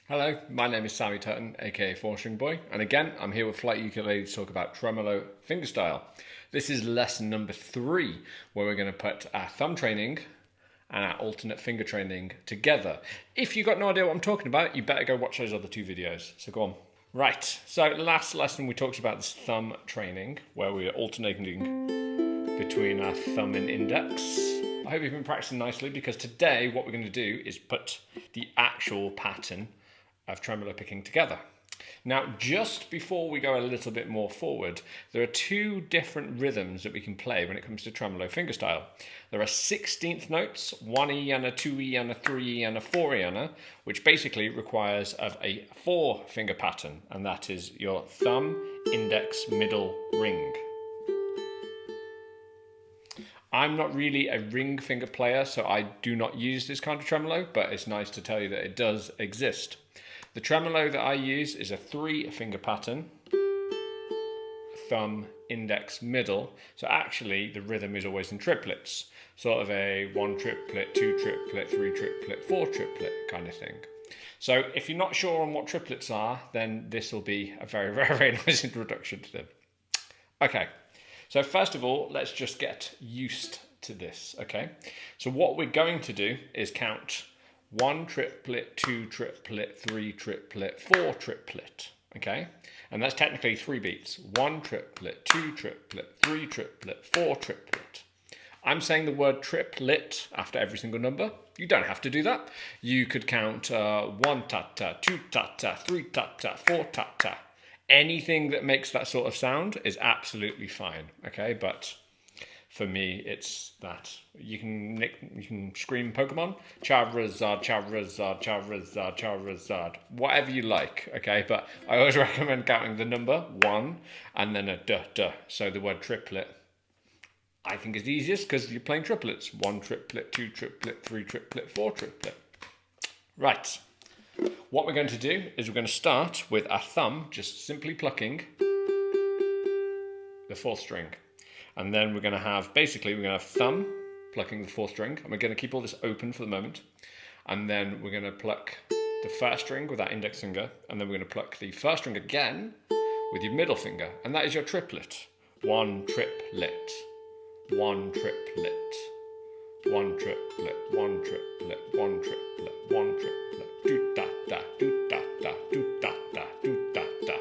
Hello, my name is Sammy Turton, aka 4-String Boy, and again, I'm here with Flight Ukulele to talk about Tremolo Fingerstyle. This is lesson number 3, where we're going to put our thumb training and our alternate finger training together. If you've got no idea what I'm talking about, you better go watch those other 2 videos, so go on. Right, so last lesson we talked about this thumb training, where we are alternating between our thumb and index. I hope you've been practicing nicely, because today what we're going to do is put the actual pattern of tremolo picking together. Now, just before we go a little bit more forward, there are 2 different rhythms that we can play when it comes to tremolo fingerstyle. There are 16th notes, 1E and a 2E and a 3E and a 4E and a, which basically requires of a 4-finger pattern, and that is your thumb, index, middle, ring. I'm not really a ring finger player, so I do not use this kind of tremolo, but it's nice to tell you that it does exist. The tremolo that I use is a 3-finger pattern, thumb, index, middle. So actually the rhythm is always in triplets, sort of a 1 triplet, 2 triplet, 3 triplet, 4 triplet kind of thing. So if you're not sure on what triplets are, then this will be a very, very, very nice introduction to them. Okay, so first of all, let's just get used to this, okay? So what we're going to do is count 1 triplet, 2 triplet, 3 triplet, 4 triplet, okay? And that's technically 3 beats. 1 triplet, 2 triplet, 3 triplet, 4 triplet. I'm saying the word triplet after every single number. You don't have to do that. You could count 1 ta-ta, 2 ta-ta, 3 ta-ta, 4 ta-ta. Anything that makes that sort of sound is absolutely fine, okay? But for me, it's that. You can scream Pokemon, Charizard, Charizard, Charizard, Charizard, whatever you like, okay? But I always recommend counting the number 1 and then a duh, duh. So the word triplet, I think, is easiest because you're playing triplets. 1 triplet, 2 triplet, 3 triplet, 4 triplet. Right. What we're going to do is we're going to start with our thumb just simply plucking the 4th string. And then we're going to have, basically, we're going to have thumb plucking the 4th string. And we're going to keep all this open for the moment. And then we're going to pluck the 1st string with our index finger. And then we're going to pluck the 1st string again with your middle finger. And that is your triplet. 1 triplet, 1 triplet, 1 triplet, 1 triplet, 1 triplet, 1 triplet, do da da, do da da, do da da, do da da.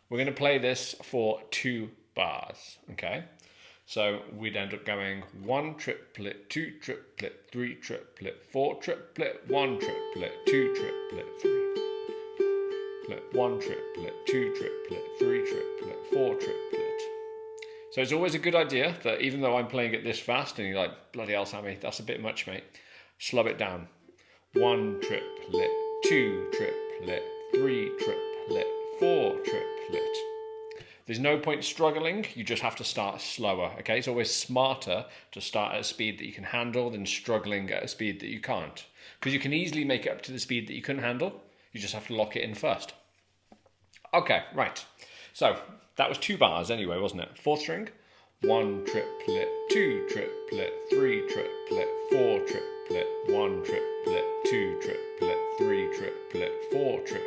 We're going to play this for 2 bars, okay? So we'd end up going 1 triplet, 2 triplet, 3 triplet, 4 triplet, 1 triplet, 2 triplet, 3 triplet, 1 triplet, 2 triplet, 3 triplet, 4 triplet. So it's always a good idea that even though I'm playing it this fast and you're like, bloody hell, Sammy, that's a bit much, mate, slow it down. 1 triplet, 2 triplet, 3 triplet, 4 triplet. There's no point struggling, you just have to start slower, okay? It's always smarter to start at a speed that you can handle than struggling at a speed that you can't. Because you can easily make it up to the speed that you couldn't handle, you just have to lock it in first. Okay, right. So that was 2 bars anyway, wasn't it? 4th string, 1 triplet, 2 triplet, 3 triplet, 4 triplet, 1 triplet, 2 triplet, 3 triplet, 4 triplet.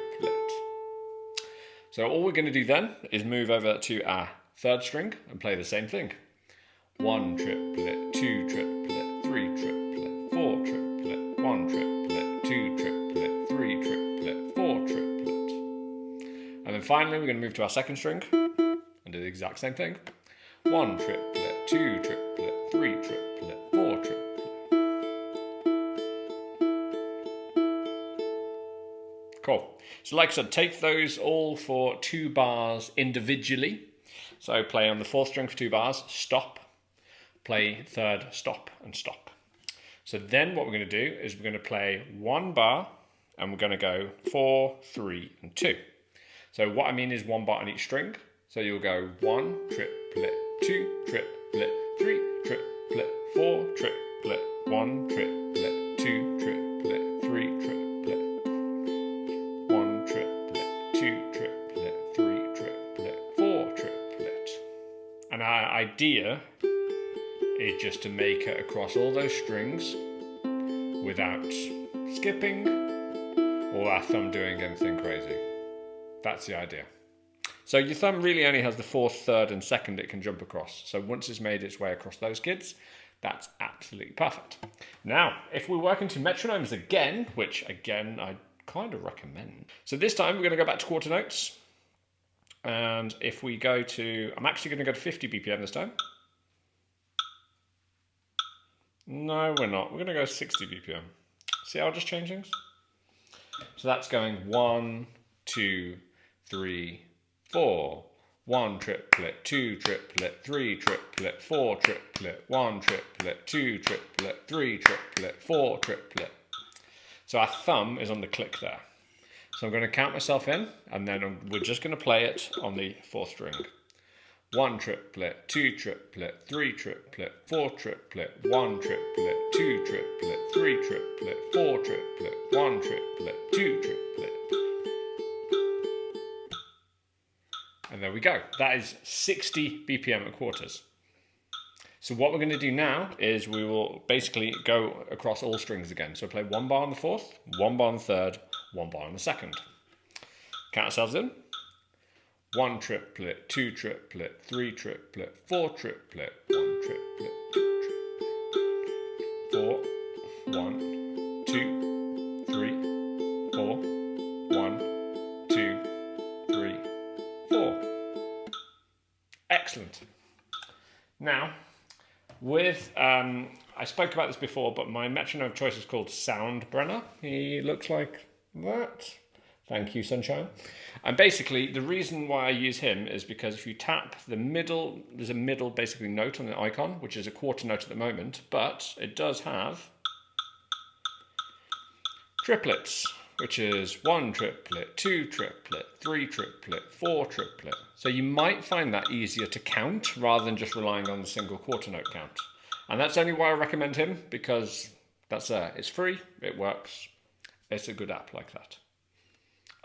So all we're going to do then is move over to our 3rd string and play the same thing. 1 triplet, 2 triplet, 3 triplet, 4 triplet, 1 triplet, 2 triplet, 3 triplet, 4 triplet. And then finally we're going to move to our 2nd string and do the exact same thing. 1 triplet, 2 triplet, 3 triplet, 4 triplet. Cool. So like I said, take those all for 2 bars individually. So play on the 4th string for 2 bars, stop, play 3rd, stop, and stop. So then what we're going to do is we're going to play 1 bar and we're going to go 4, 3, and 2. So what I mean is 1 bar on each string. So you'll go 1 triplet, 2 triplet, 3 triplet, 4 triplet, 1 triplet, 2 triplet, 3 triplet, 1 triplet, 2 triplet, 3 triplet, 4 triplet. And our idea is just to make it across all those strings without skipping, or our thumb doing anything crazy. That's the idea. So your thumb really only has the fourth, third, and second it can jump across. So once it's made its way across those kids, that's absolutely perfect. Now, if we're working to metronomes again, which again I kind of recommend. So this time we're going to go back to quarter notes. And if we go to, I'm actually going to go to 50 BPM this time. No, we're not. We're going to go 60 BPM. See how I'll just change things? So that's going 1, 2, 3, 4. 1 triplet, 2 triplet, 3 triplet, 4 triplet, 1 triplet, 2 triplet, 3 triplet, 4 triplet. So our thumb is on the click there. So I'm going to count myself in, and then we're just going to play it on the fourth string. 1 triplet, 2 triplet, 3 triplet, 4 triplet, 1 triplet, 2 triplet, 3 triplet, 4 triplet, 1 triplet, 2 triplet. And there we go. That is 60 BPM at quarters. So what we're going to do now is we will basically go across all strings again. So play 1 bar on the fourth, 1 bar on the third, 1 bar on the second. Count ourselves in. 1 triplet, 2 triplet, 3 triplet, 4 triplet, 1 triplet, 2 triplet, 4, 1, 2, 3, 4, 1, 2, 3, 4. Excellent. Now, with, I spoke about this before, but my metronome of choice is called Soundbrenner. He looks like that. Thank you, Sunshine. And basically, the reason why I use him is because if you tap the middle, there's a middle basically note on the icon, which is a quarter note at the moment, but it does have triplets, which is 1 triplet, 2 triplet, 3 triplet, 4 triplet. So you might find that easier to count rather than just relying on the single quarter note count. And that's only why I recommend him, because that's it's free, it works, it's a good app like that.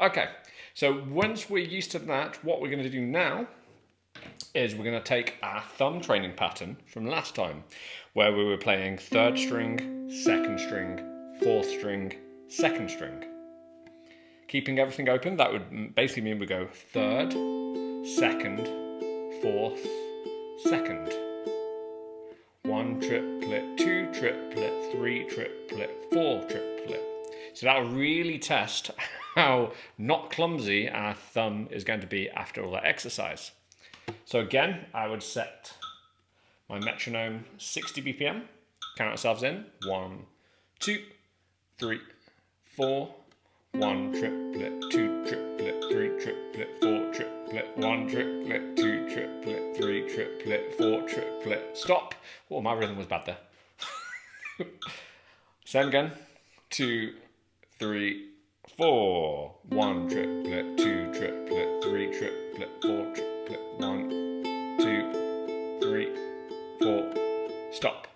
Okay, so once we're used to that, what we're going to do now is we're going to take our thumb training pattern from last time, where we were playing third string, second string, fourth string, second string. Keeping everything open, that would basically mean we go third, second, fourth, second. 1 triplet, 2 triplet, 3 triplet, 4 triplet. So that'll really test how not clumsy our thumb is going to be after all that exercise. So again, I would set my metronome 60 BPM, count ourselves in, 1, 2, 3, 4, 1 triplet, 2 triplet, 3 triplet, 4 triplet, 1 triplet, 2 triplet, 3 triplet, 4 triplet, stop. Oh, my rhythm was bad there. Same again, 2, 3, 4, 1 triplet, 2 triplet, 3 triplet, 4 triplet, 1, 2, 3, 4, stop.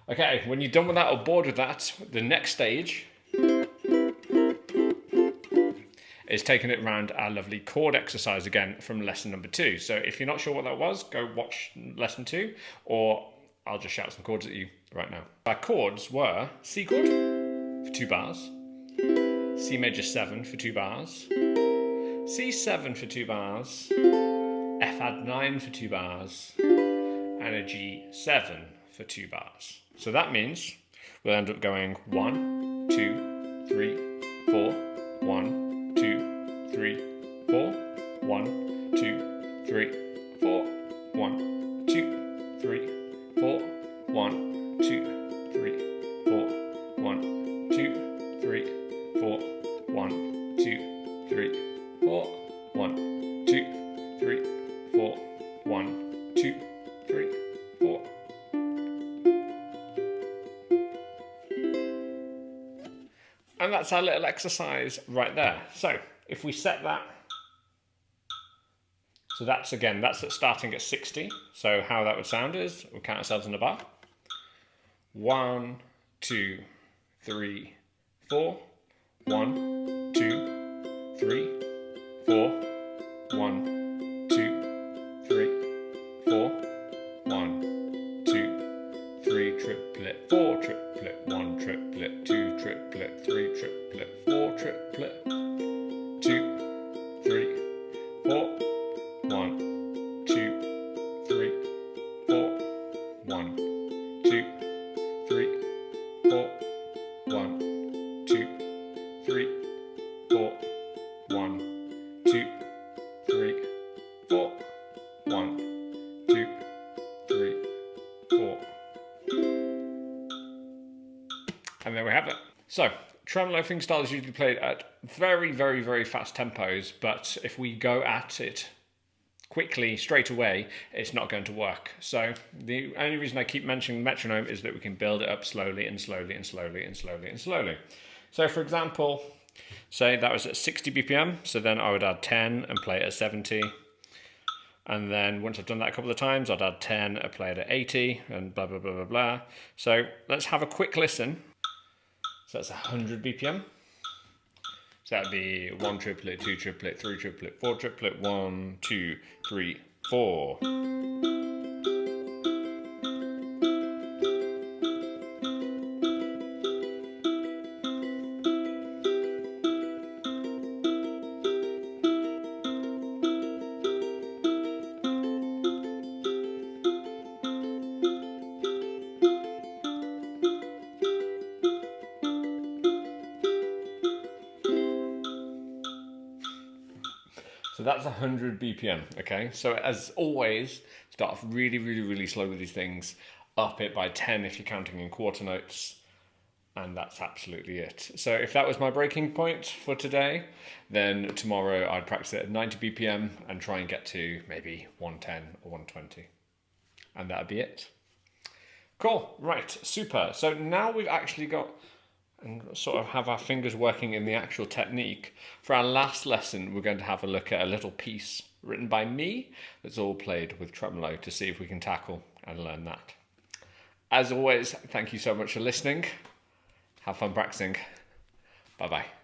Okay, when you're done with that or bored with that, the next stage is taking it around our lovely chord exercise again from lesson number 2. So if you're not sure what that was, go watch lesson 2, or I'll just shout some chords at you right now. Our chords were C chord for 2 bars, C major 7 for 2 bars, C7 for 2 bars, F add 9 for 2 bars, and a G7 for 2 bars. So that means we'll end up going 1, 2, 3, 4, 1, 2, 3, 4, 1, 2, 3, 4, 1, 2, 3, 4, 1, 2, 3, 4, 1, 2, 3, 4, 1, 2, 3, 4, 1, 2, 3, 4, 1, 2, 3, 4. And that's our little exercise right there. So if we set that, so that's again, that's starting at 60. So how that would sound is, we'll count ourselves in a bar. 1, 2, 3, 4. 1, 2, 3, 4. 1, 2, 3, 4. 1, 2, 3 triplet, 4 triplet, 1 triplet, 2 triplet, 3 triplet, triplet, 4 triplet, 2, 3, 4, 1, 2, 3, 4, 1, 2, 3, 4, 1, 2, 3, 4, 1, 2, 3, 4, 1, 2, 3, 4. And there we have it. So, tremolo fingerstyle is usually played at very, very, very fast tempos, but if we go at it quickly straight away, it's not going to work. So the only reason I keep mentioning metronome is that we can build it up slowly and slowly and slowly and slowly and slowly. So for example, say that was at 60 BPM, so then I would add 10 and play it at 70. And then once I've done that a couple of times, I'd add 10 and play it at 80 and blah, blah, blah, blah, blah. So let's have a quick listen. So that's 100 BPM. So that'd be 1 triplet, 2 triplet, 3 triplet, 4 triplet, 1, 2, 3, 4. So that's 100 BPM, okay? So as always, start off really, really, really slow with these things. Up it by 10 if you're counting in quarter notes. And that's absolutely it. So if that was my breaking point for today, then tomorrow I'd practice it at 90 BPM and try and get to maybe 110 or 120. And that'd be it. Cool, right, super. So now we've actually got and sort of have our fingers working in the actual technique. For our last lesson, we're going to have a look at a little piece written by me that's all played with tremolo to see if we can tackle and learn that. As always, thank you so much for listening. Have fun practicing. Bye-bye.